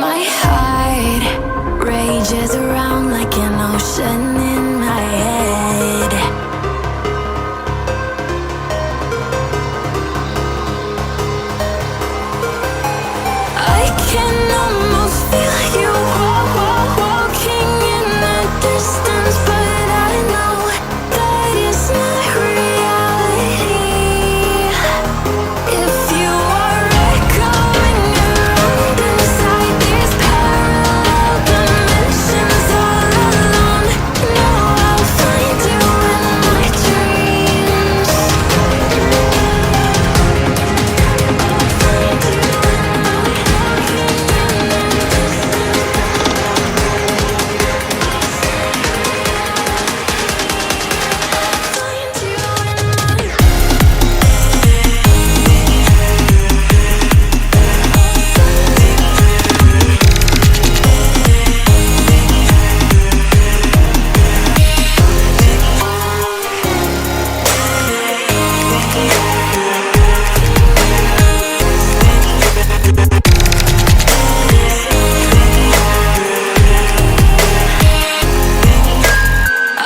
My heart rages around like an ocean in my head. I can almost feel you walking in the distance, but I know that it's not reality. If you are echoing around inside these parallel dimensions all alone, know I'll find you in my dreams. I'll find you in my walking in the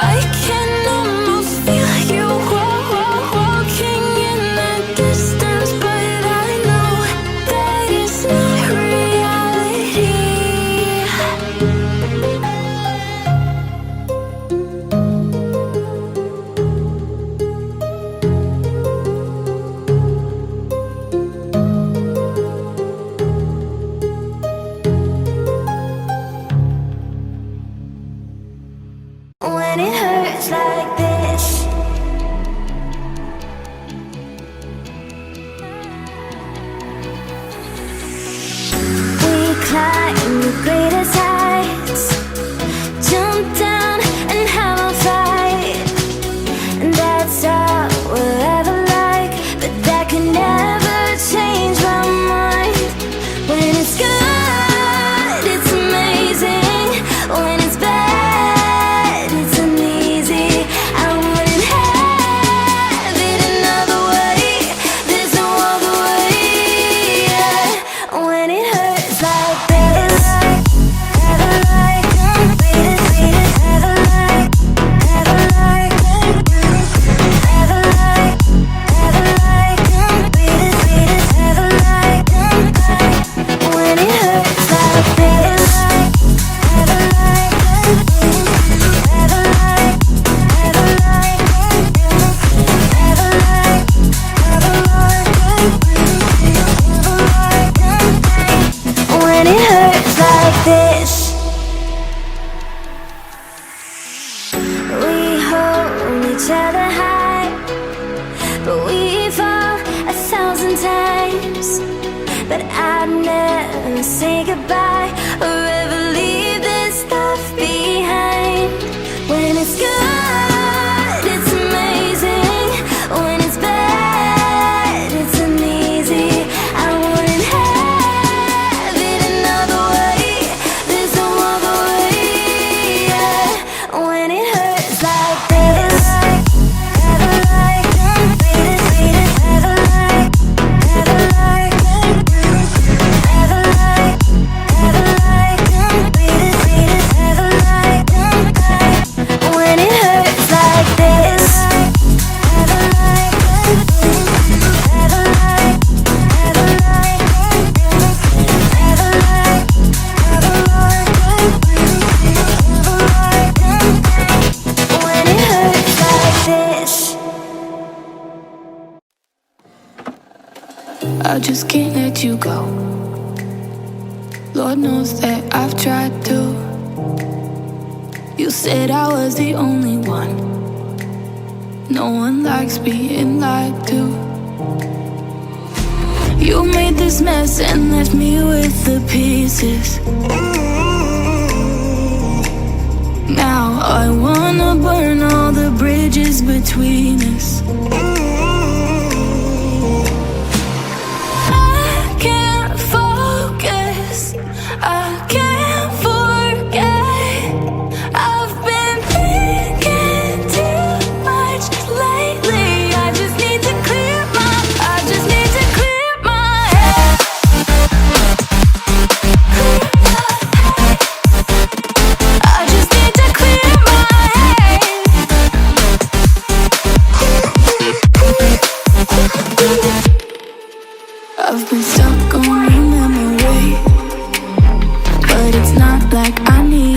I can almost feel you walking in the distance, but I know that it's not reality. When it hurts like this, we climb the greatest heights, jump down and have a fight, and that's all we'll ever like. But that can never change my mind. When it's good, it's amazing. When it's bad, it's uneasy. I wouldn't have it another way. There's no other way. When it hurts like this, ever like, ever like, ever like, ever like, ever like, ever like. When it hurts like this, ever like, ever like, ever like, ever like, ever like. When it hurts like this, we hold each other high, but we fall 1,000 times. But I'd never say goodbye or ever leave this stuff behind. When it's good, it's amazing. When it's bad, it's uneasy. I wouldn't have it another way. There's no other way. When it hurts like this, ever like, ever like, ever like, ever like, ever like, ever like. When it hurts like this, ever like, ever like, ever like, ever like, ever like, when it hurts like this. I just can't let you go. Lord knows that I've tried to. You said I was the only one. No one likes being lied to. You made this mess and left me with the pieces. Now I wanna burn all the bridges between us. I can't focus, I can't forget. I've been thinking too much lately. I just need to clear my head. like I need